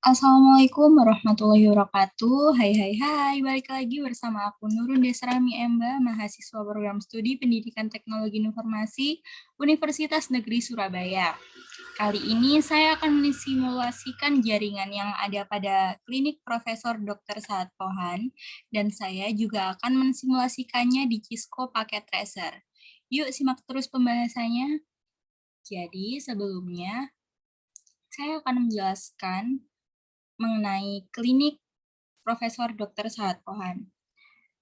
Assalamualaikum warahmatullahi wabarakatuh. Hai hai hai, balik lagi bersama aku Nurun Desrami Emba, mahasiswa program studi Pendidikan Teknologi Informasi Universitas Negeri Surabaya. Kali ini saya akan mensimulasikan jaringan yang ada pada klinik Profesor Dr. Saad Pohan, dan saya juga akan mensimulasikannya di Cisco pakai tracer. Yuk simak terus pembahasannya. Jadi sebelumnya, saya akan menjelaskan mengenai klinik Profesor Dr. Saad Pohan.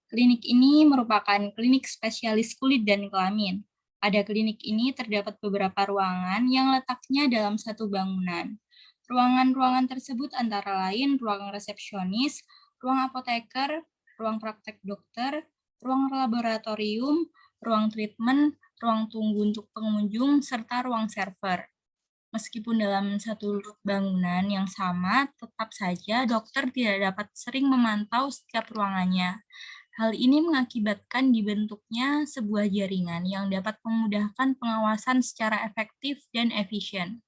Klinik ini merupakan klinik spesialis kulit dan kelamin. Pada klinik ini terdapat beberapa ruangan yang letaknya dalam satu bangunan. Ruangan-ruangan tersebut antara lain ruang resepsionis, ruang apoteker, ruang praktek dokter, ruang laboratorium, ruang treatment, ruang tunggu untuk pengunjung, serta ruang server. Meskipun dalam satu bangunan yang sama, tetap saja dokter tidak dapat sering memantau setiap ruangannya. Hal ini mengakibatkan dibentuknya sebuah jaringan yang dapat memudahkan pengawasan secara efektif dan efisien.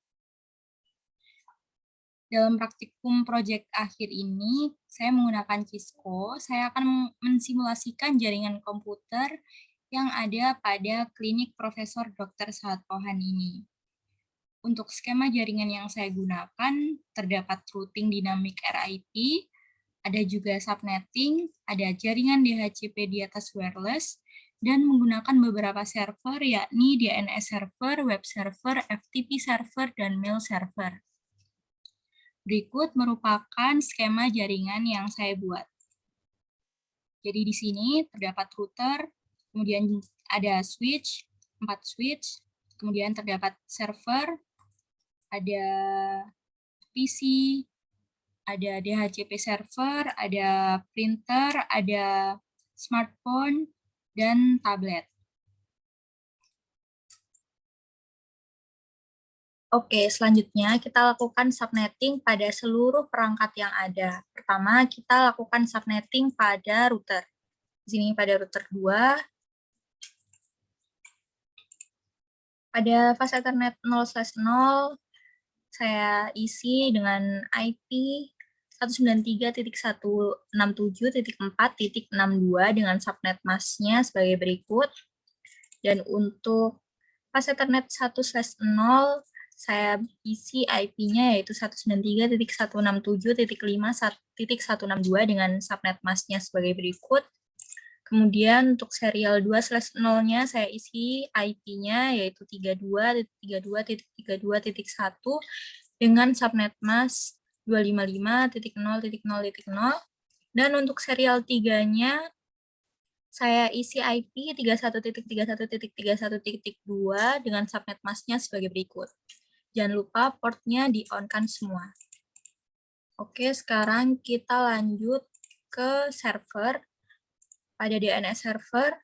Dalam praktikum proyek akhir ini, saya menggunakan Cisco. Saya akan mensimulasikan jaringan komputer yang ada pada klinik Profesor Dr. Saad Pohan ini. Untuk skema jaringan yang saya gunakan, terdapat routing dynamic RIP, ada juga subnetting, ada jaringan DHCP di atas wireless, dan menggunakan beberapa server, yakni DNS server, web server, FTP server, dan mail server. Berikut merupakan skema jaringan yang saya buat. Jadi di sini terdapat router, kemudian ada switch, 4 switch, kemudian terdapat server, ada PC, ada DHCP server, ada printer, ada smartphone, dan tablet. Oke, selanjutnya kita lakukan subnetting pada seluruh perangkat yang ada. Pertama, kita lakukan subnetting pada router. Di sini pada router 2. Pada fase Ethernet 0/0, saya isi dengan IP 193.167.4.62 dengan subnet masknya sebagai berikut. Dan untuk fase Ethernet 1/0, saya isi IP-nya yaitu 193.167.5.162 dengan subnet masknya sebagai berikut. Kemudian untuk serial 2/0-nya saya isi IP-nya yaitu 32.32.32.1 dengan subnet mask 255.0.0.0. Dan untuk serial 3-nya saya isi IP 31.31.31.2 dengan subnet masknya sebagai berikut. Jangan lupa portnya di-on-kan semua. Oke, sekarang kita lanjut ke server. Pada DNS server,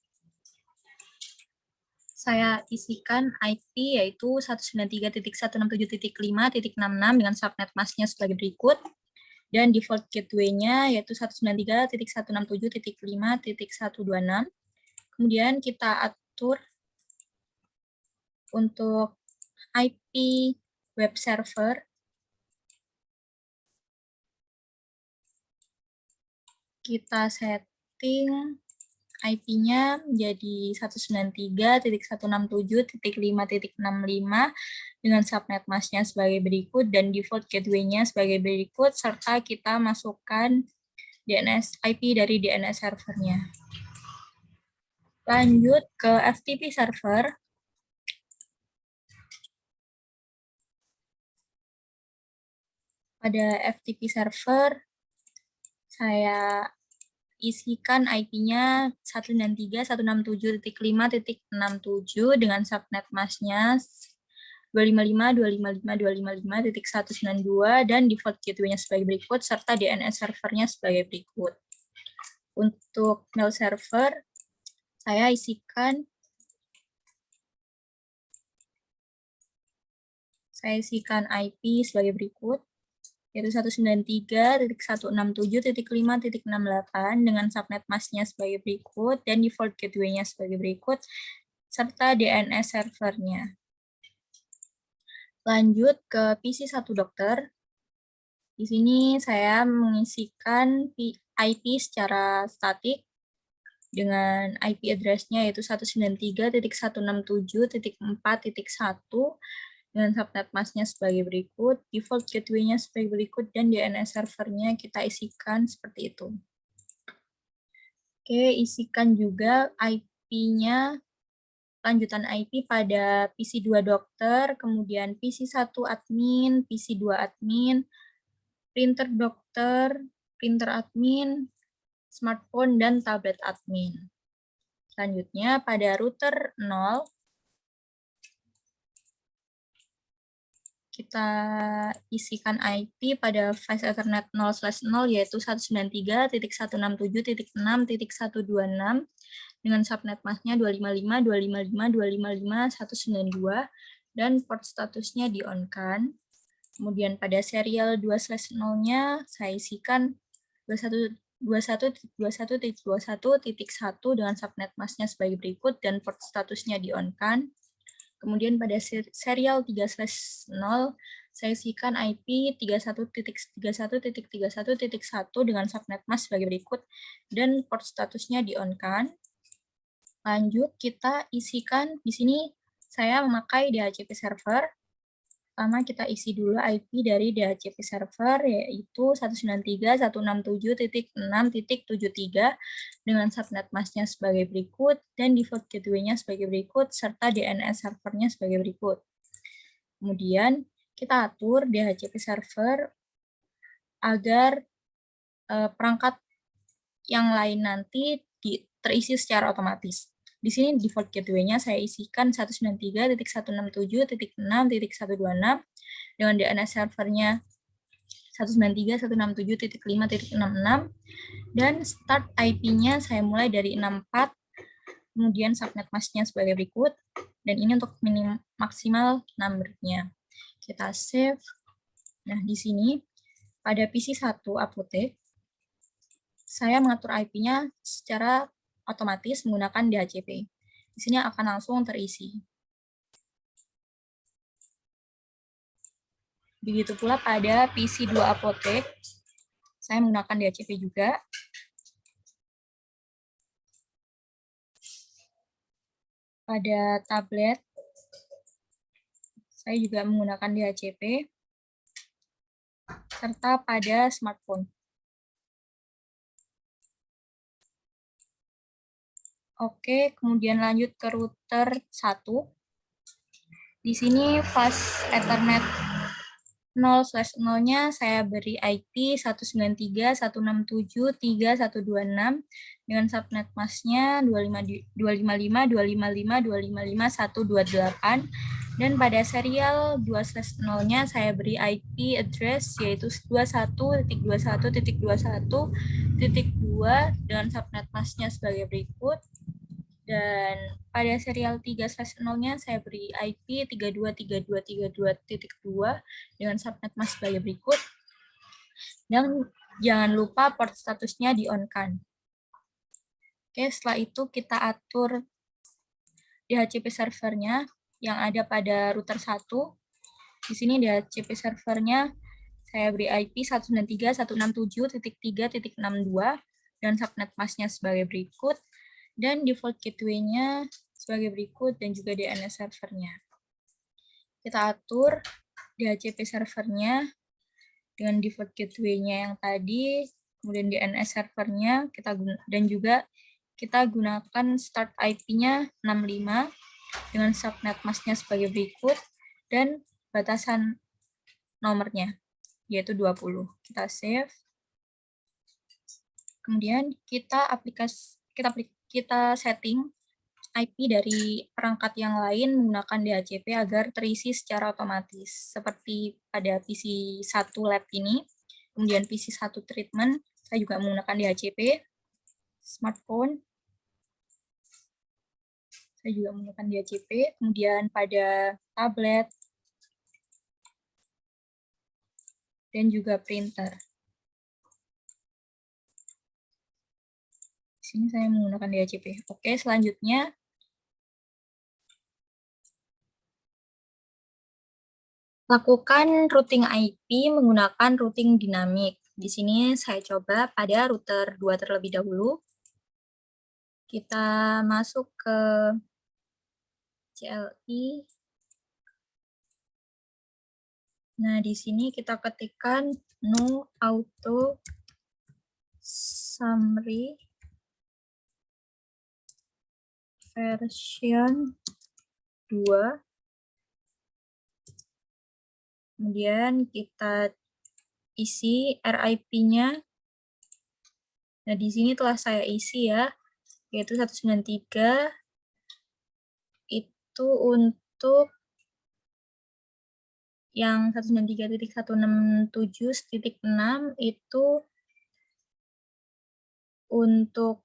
saya isikan IP yaitu 193.167.5.66 dengan subnet masknya sebagai berikut. Dan default gateway-nya yaitu 193.167.5.126. Kemudian kita atur untuk IP web server. Kita setting IP-nya menjadi 193.167.5.65 dengan subnet masknya sebagai berikut dan default gateway-nya sebagai berikut, serta kita masukkan DNS IP dari DNS servernya. Lanjut ke FTP server. Pada FTP server, saya isikan IP-nya 193.167.5.67 dengan subnet masknya 255.255.255.192 dan default gateway-nya sebagai berikut, serta DNS servernya sebagai berikut. Untuk mail server, saya isikan IP sebagai berikut, yaitu 193.167.5.68 dengan subnet masknya sebagai berikut dan default gateway-nya sebagai berikut, serta DNS servernya. Lanjut ke PC 1 dokter. Di sini saya mengisikan IP secara statik dengan IP address-nya yaitu 193.167.4.1 dengan subnet mask-nya sebagai berikut, default gateway-nya sebagai berikut, dan DNS server-nya kita isikan seperti itu. Oke, isikan juga IP-nya, lanjutan IP pada PC2 dokter, kemudian PC1 admin, PC2 admin, printer dokter, printer admin, smartphone, dan tablet admin. Selanjutnya, pada router 0, kita isikan IP pada flash Ethernet 0/0 yaitu 193.167.6.126 dengan subnet mask-nya 255.255.255.192 dan port statusnya di-on-kan. Kemudian pada serial 2/0-nya saya isikan 21.21.21.1 dengan subnet mask-nya sebagai berikut dan port statusnya di-on-kan. Kemudian pada serial 3/0 saya isikan IP 31.31.31.1 dengan subnet mask sebagai berikut dan port statusnya di-on-kan. Lanjut kita isikan di sini saya memakai DHCP server. Pertama kita isi dulu IP dari DHCP server yaitu 193.167.6.73 dengan subnet mask-nya sebagai berikut dan default gateway-nya sebagai berikut serta DNS servernya sebagai berikut. Kemudian kita atur DHCP server agar perangkat yang lain nanti terisi secara otomatis. Di sini default gateway-nya saya isikan 193.167.6.126 dengan DNS servernya 193.167.5.66 dan start IP-nya saya mulai dari 64, kemudian subnet mask-nya sebagai berikut, dan ini untuk maksimal number-nya. Kita save. Nah, di sini pada PC1 apotek, saya mengatur IP-nya secara otomatis menggunakan DHCP. Di sini akan langsung terisi. Begitu pula pada PC2 apotek, saya menggunakan DHCP juga. Pada tablet, saya juga menggunakan DHCP. Serta pada smartphone. Oke, kemudian lanjut ke router 1. Di sini flash Ethernet 0/0-nya saya beri IP 193.167.3.126 dengan subnet mask-nya 255.255.255.128 dan pada serial 2/0-nya saya beri IP address yaitu 21.21.21.2 dengan subnet mask-nya sebagai berikut. Dan pada serial 3/0-nya saya beri IP 32.32.32.2 dengan subnet mask sebagai berikut. Dan jangan lupa port statusnya di-on-kan. Oke, setelah itu kita atur DHCP servernya yang ada pada router 1. Di sini DHCP servernya saya beri IP 193.167.3.62 dan subnet mask-nya sebagai berikut. Dan default gateway-nya sebagai berikut dan juga DNS servernya. Kita atur DHCP servernya dengan default gateway-nya yang tadi, kemudian DNS servernya dan juga kita gunakan start IP-nya 65 dengan subnet mask-nya sebagai berikut dan batasan nomornya yaitu 20. Kita save. Kemudian kita setting IP dari perangkat yang lain menggunakan DHCP agar terisi secara otomatis. Seperti pada PC1 lab ini, kemudian PC1 treatment, saya juga menggunakan DHCP. Smartphone, saya juga menggunakan DHCP. Kemudian pada tablet, dan juga printer. Di sini saya menggunakan DHCP. Oke, selanjutnya Lakukan routing IP menggunakan routing dinamik. Di sini saya coba pada router 2 terlebih dahulu. Kita masuk ke CLI. Nah, di sini kita ketikkan no auto summary version 2. Kemudian kita isi RIP-nya. Nah, di sini telah saya isi ya, yaitu 193 itu untuk yang 193.167.6 itu untuk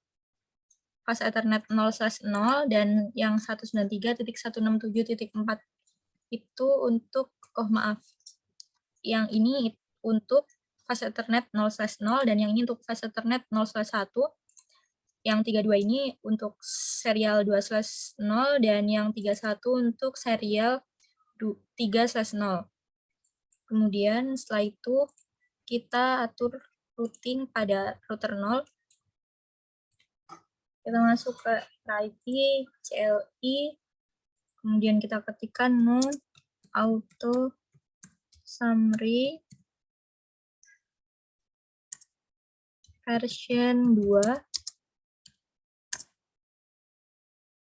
pas Ethernet 0/0 dan yang 193.167.4 itu untuk, yang ini untuk fast Ethernet 0/0 dan yang ini untuk fast Ethernet 0/1. Yang 32 ini untuk serial 2/0 dan yang 31 untuk serial 3/0. Kemudian setelah itu kita atur routing pada router 0. Kita masuk ke IP CLI, kemudian kita ketikkan no auto summary version 2.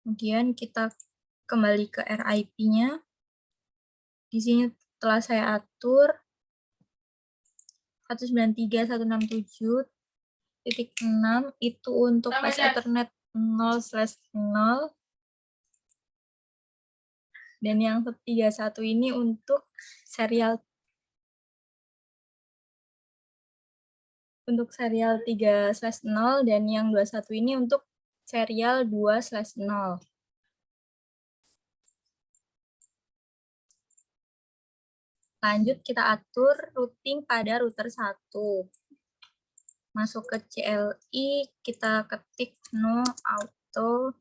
Kemudian kita kembali ke RIP-nya. Di sini telah saya atur 193.167.6 itu untuk fast Ethernet 0/0 dan yang 31 ini untuk serial 3/0 dan yang 21 ini untuk serial 2/0. Lanjut kita atur routing pada router 1. Masuk ke CLI, kita ketik no auto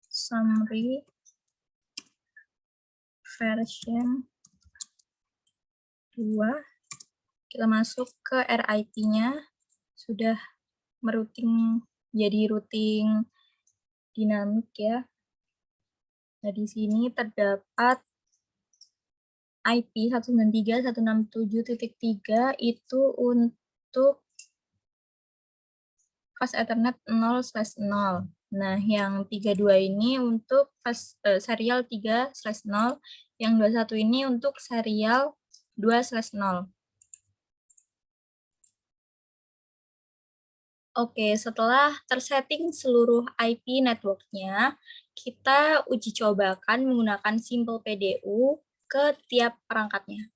summary version 2. Kita masuk ke RIP-nya, sudah merouting jadi routing dinamik ya. Nah, di sini terdapat IP 193.167.3 itu untuk fast Ethernet 0/0. Nah, yang 32 ini untuk serial 3/0, yang 21 ini untuk serial 2/0. Oke, setelah tersetting seluruh IP network-nya, kita uji cobakan menggunakan Simple PDU ke tiap perangkatnya.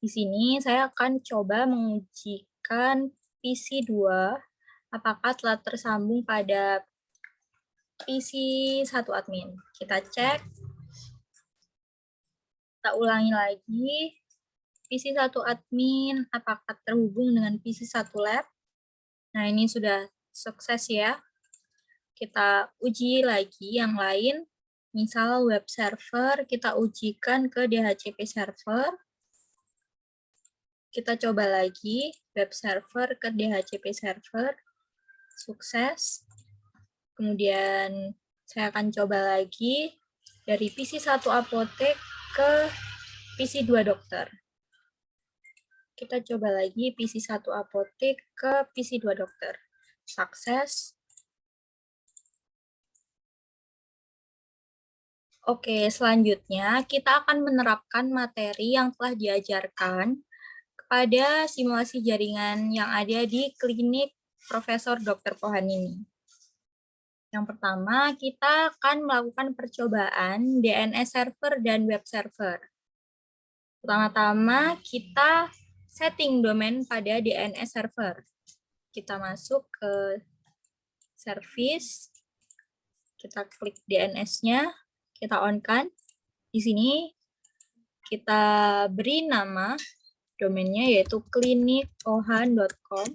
Di sini saya akan coba mengujikan PC2 apakah telah tersambung pada PC1 admin. Kita cek. Kita ulangi lagi. PC1 admin apakah terhubung dengan PC1 lab. Nah, ini sudah sukses ya. Kita uji lagi yang lain. Misal web server, kita ujikan ke DHCP server. Kita coba lagi web server ke DHCP server. Sukses. Kemudian saya akan coba lagi dari PC1 apotek ke PC2 dokter. Kita coba lagi PC1 apotek ke PC2 dokter. Sukses. Oke, selanjutnya kita akan menerapkan materi yang telah diajarkan kepada simulasi jaringan yang ada di klinik Profesor Dr. Pohan ini. Yang pertama, kita akan melakukan percobaan DNS server dan web server. Pertama-tama, kita setting domain pada DNS server. Kita masuk ke service, kita klik DNS-nya, kita on-kan. Di sini kita beri nama domainnya yaitu klinikpohan.com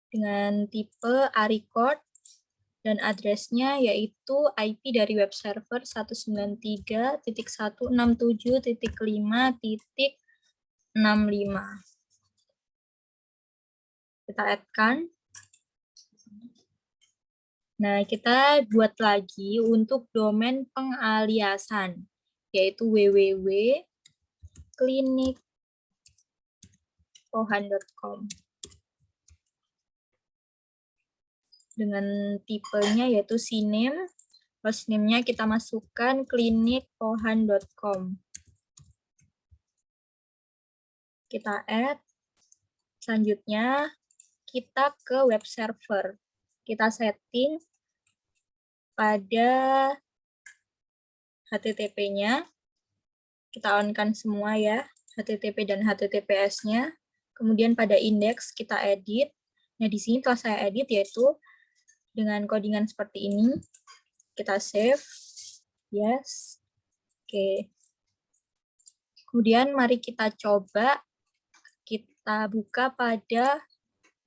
dengan tipe A-record Dan address-nya yaitu IP dari web server 193.167.5.65. Kita add-kan. Nah, kita buat lagi untuk domain pengaliasan, yaitu www.klinikpohan.com. Dengan tipenya yaitu CNAME, hostname-nya kita masukkan klinikpohan.com. Kita add. Selanjutnya, kita ke web server. Kita setting pada HTTP-nya. Kita on-kan semua ya, HTTP dan HTTPS-nya. Kemudian pada index kita edit. Nah, di sini telah saya edit yaitu dengan codingan seperti ini. Kita save. Yes. Oke. Kemudian mari kita coba. Kita buka pada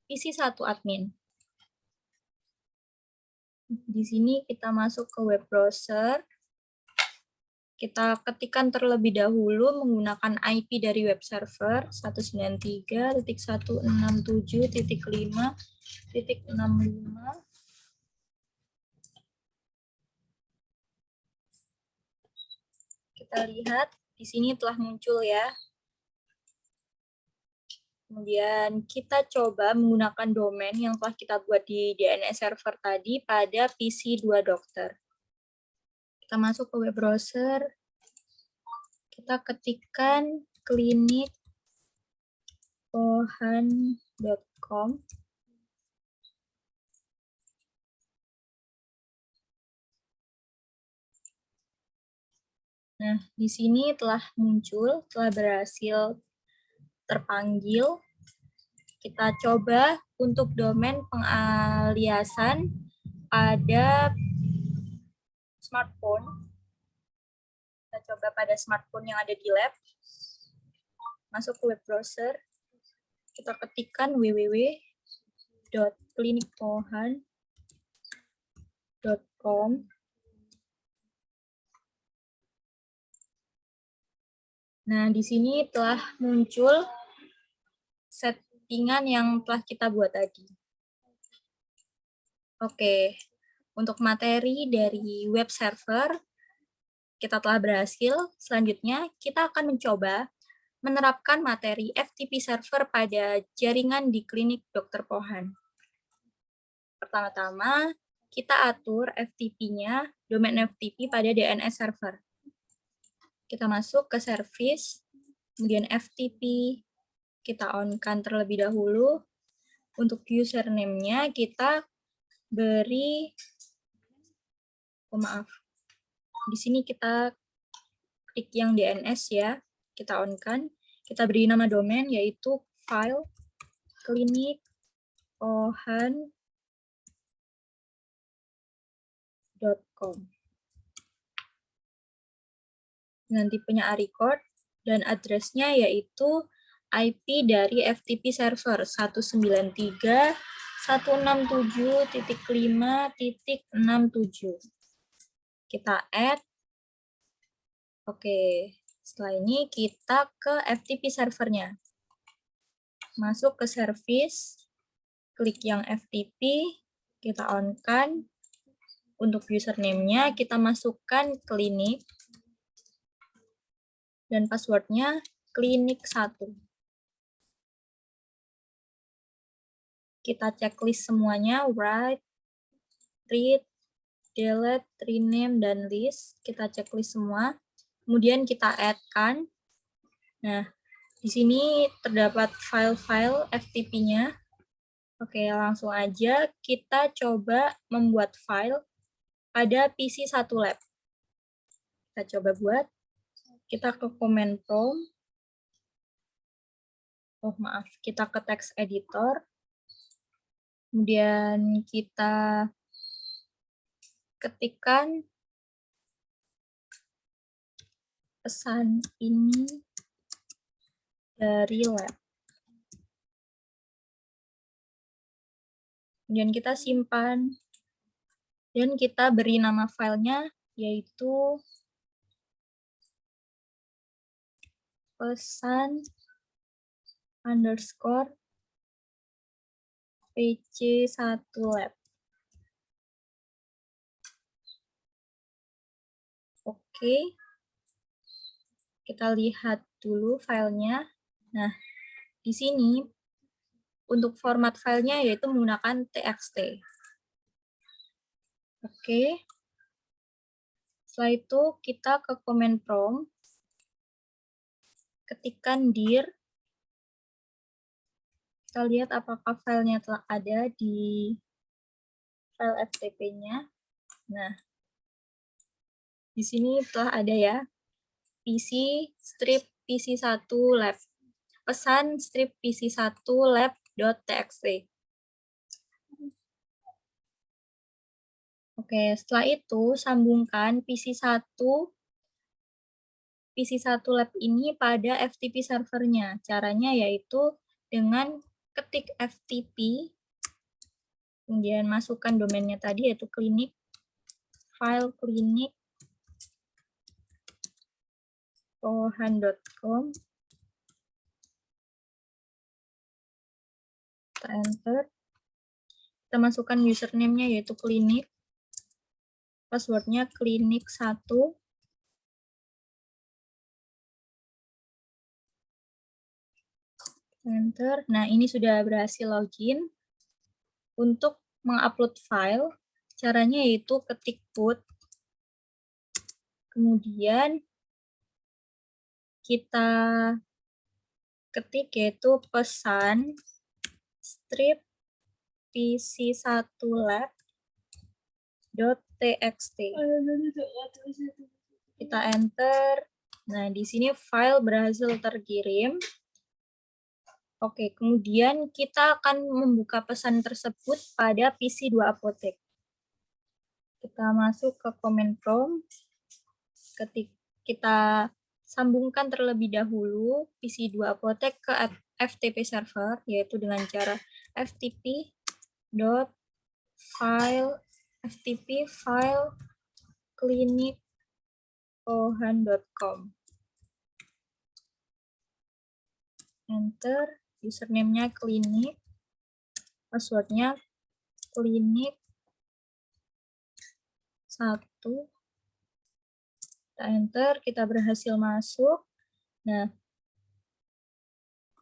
PC 1 admin. Di sini kita masuk ke web browser. Kita ketikkan terlebih dahulu menggunakan IP dari web server 193.167.5.65. Kita lihat di sini telah muncul ya. Kemudian kita coba menggunakan domain yang telah kita buat di DNS server tadi pada PC 2 dokter. Kita masuk ke web browser. Kita ketikkan klinikpohan.com. Nah, di sini telah muncul, telah berhasil terpanggil. Kita coba untuk domain pengaliasan pada smartphone. Kita coba pada smartphone yang ada di lab. Masuk ke web browser. Kita ketikkan www.klinikpohan.com. Nah, di sini telah muncul settingan yang telah kita buat tadi. Oke, untuk materi dari web server, kita telah berhasil. Selanjutnya, kita akan mencoba menerapkan materi FTP server pada jaringan di klinik Dr. Pohan. Pertama-tama, kita atur FTP-nya, domain FTP pada DNS server. Kita masuk ke service, kemudian FTP, kita on-kan terlebih dahulu. Untuk username-nya kita beri, di sini kita klik yang DNS ya, kita on-kan. Kita beri nama domain yaitu file klinikpohan.com. Dengan tipenya record dan address-nya yaitu IP dari FTP server 193.167.5.67. Kita add. Oke, setelah ini kita ke FTP servernya. Masuk ke service, klik yang FTP, kita on-kan. Untuk username-nya kita masukkan klinik. Dan password-nya klinik1. Kita checklist semuanya, write, read, delete, rename, dan list. Kita checklist semua. Kemudian kita add-kan. Nah, di sini terdapat file-file FTP-nya. Oke, langsung aja kita coba membuat file pada PC 1 lab. Kita coba buat. Kita ke command prompt. Kita ke text editor. Kemudian kita ketikkan pesan ini dari lab. Kemudian kita simpan. Dan kita beri nama filenya yaitu pesan underscore pc1lab. Oke, kita lihat dulu filenya. Nah, di sini untuk format filenya yaitu menggunakan txt. Oke, setelah itu kita ke command prompt, ketikkan dir. Kita lihat apakah filenya telah ada di file FTP-nya. Nah, di sini telah ada ya, PC strip PC1 lab. Pesan strip PC1 lab.txt. Oke, setelah itu sambungkan PC1 lab ini pada FTP servernya. Caranya yaitu dengan ketik FTP, kemudian masukkan domainnya tadi yaitu klinik, file klinik, ohan.com, kita enter, kita masukkan username-nya yaitu klinik, passwordnya klinik1, enter. Nah, ini sudah berhasil login. Untuk mengupload file, caranya yaitu ketik put, kemudian kita ketik yaitu pesan strip pc1 lab.txt. Kita enter. Nah, di sini file berhasil terkirim. Oke, kemudian kita akan membuka pesan tersebut pada PC2 Apotek. Kita masuk ke command prompt. Kita sambungkan terlebih dahulu PC2 Apotek ke FTP server, yaitu dengan cara ftp file klinik ohan.com. Enter, username-nya klinik, passwordnya klinik1. Kita enter, kita berhasil masuk. Nah,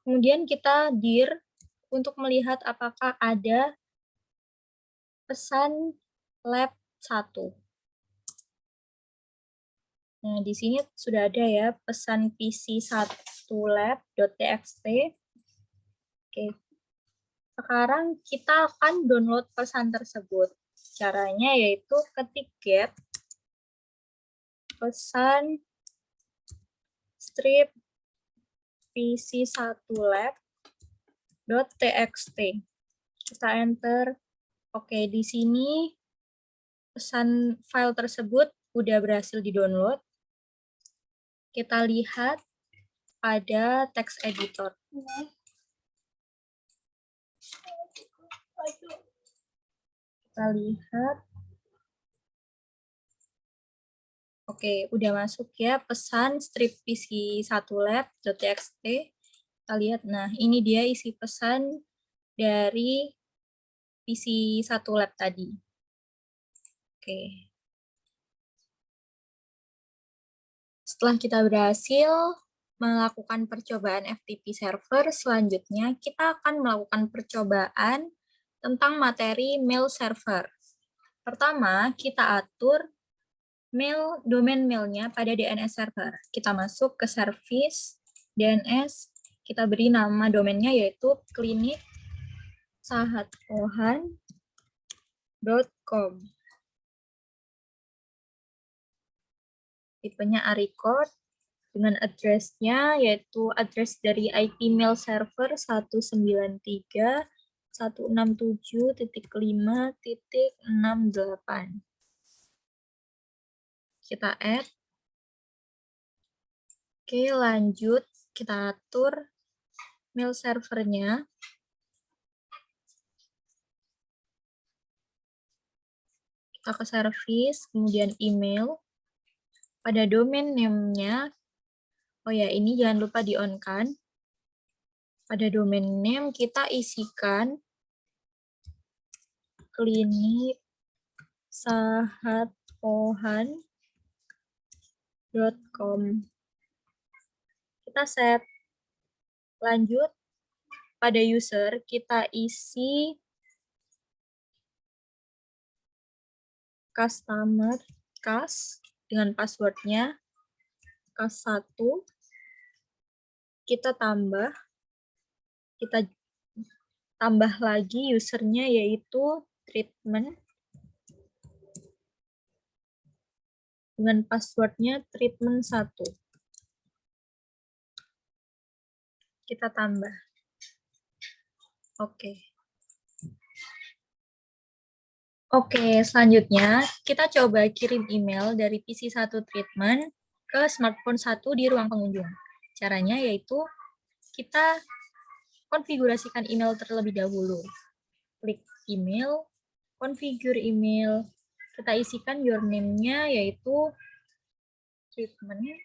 kemudian kita dir untuk melihat apakah ada pesan lab 1. Nah, di sini sudah ada ya pesan PC1 lab.txt. Oke. Sekarang kita akan download pesan tersebut. Caranya yaitu ketik get pesan strip pc1 lab.txt. Kita enter. Oke, di sini pesan file tersebut udah berhasil di-download. Kita lihat pada text editor. Kita lihat. Oke, udah masuk ya pesan strip pc1 lab.txt. Kita lihat, nah ini dia isi pesan dari PC1 lab tadi. Oke. Setelah kita berhasil melakukan percobaan FTP server, selanjutnya kita akan melakukan percobaan tentang materi mail server. Pertama, kita atur domain mailnya pada DNS server. Kita masuk ke service, DNS, kita beri nama domainnya yaitu klinik1ohan.com. Tipenya record dengan address-nya yaitu address dari IP mail server 193.167.5.68. Kita add. Oke, lanjut kita atur mail servernya. Kita ke service, kemudian email. Pada domain name-nya, oh ya, ini jangan lupa di-on-kan. Pada domain name kita isikan kliniksahatpohan.com. Kita set. Lanjut, pada user kita isi customer cas dengan passwordnya cas1. Kita tambah lagi usernya yaitu treatment dengan passwordnya treatment1. Kita tambah. Oke, selanjutnya kita coba kirim email dari PC1 treatment ke smartphone 1 di ruang pengunjung. Caranya yaitu kita konfigurasikan email terlebih dahulu. Klik email, configure email, kita isikan your name-nya yaitu treatment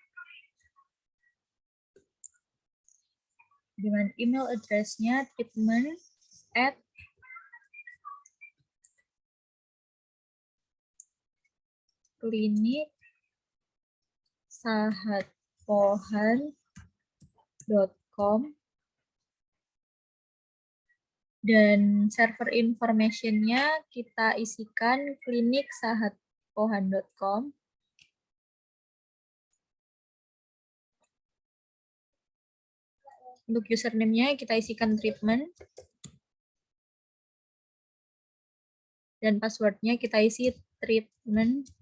dengan email address-nya treatment@kliniksahatpohan.com dan server information-nya kita isikan kliniksahatpohan.com. Untuk username-nya kita isikan treatment dan password-nya kita isi treatment1.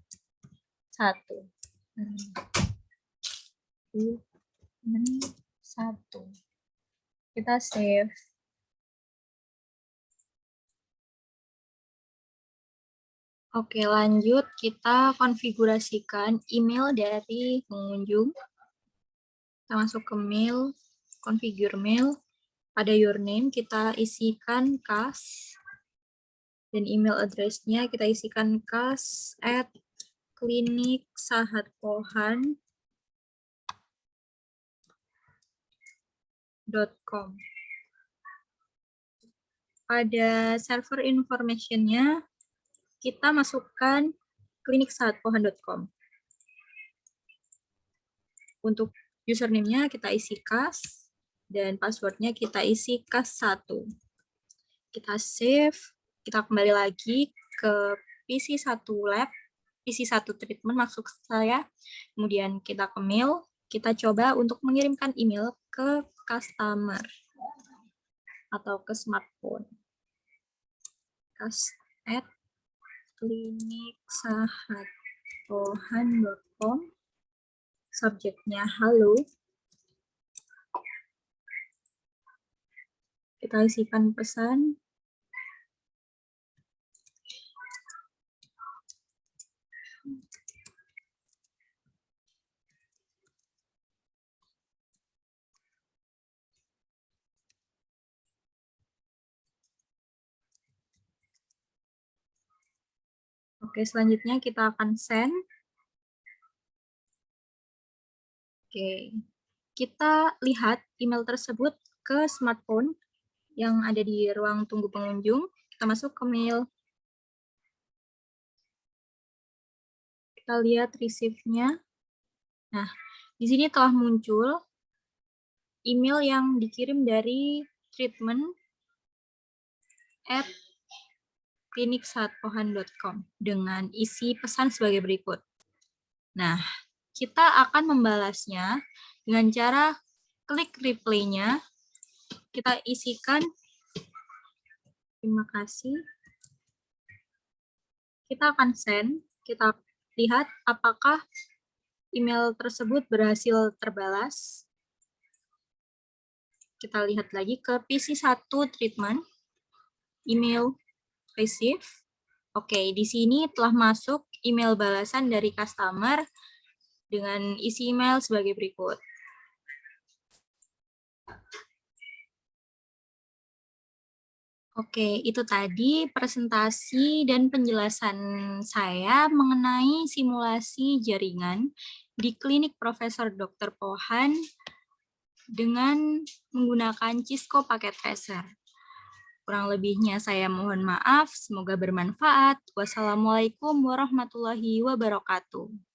Kita save. Oke, lanjut kita konfigurasikan email dari pengunjung. Kita masuk ke mail, configure mail. Pada your name kita isikan cas dan email address-nya kita isikan cas@kliniksahatpohan.com. Pada server information-nya kita masukkan kliniksahatpohan.com. Untuk username-nya kita isi cas dan password-nya kita isi cas1. Kita save, kita kembali lagi ke PC1 lab, PC1 treatment maksud saya. Kemudian kita ke mail, kita coba untuk mengirimkan email ke customer atau ke smartphone. cas@kliniksahatpohan.com, subjeknya halo. Kita isikan pesan. Oke, selanjutnya kita akan send. Oke, kita lihat email tersebut ke smartphone yang ada di ruang tunggu pengunjung. Kita masuk ke mail. Kita lihat receive-nya. Nah, di sini telah muncul email yang dikirim dari treatment@kliniksahatpohan.com dengan isi pesan sebagai berikut. Nah, kita akan membalasnya dengan cara klik reply-nya. Kita isikan terima kasih. Kita akan send. Kita lihat apakah email tersebut berhasil terbalas. Kita lihat lagi ke PC1 treatment. Email receive. Oke, di sini telah masuk email balasan dari customer dengan isi email sebagai berikut. Oke, itu tadi presentasi dan penjelasan saya mengenai simulasi jaringan di klinik Profesor Dr. Pohan dengan menggunakan Cisco Packet Tracer. Kurang lebihnya saya mohon maaf, semoga bermanfaat. Wassalamualaikum warahmatullahi wabarakatuh.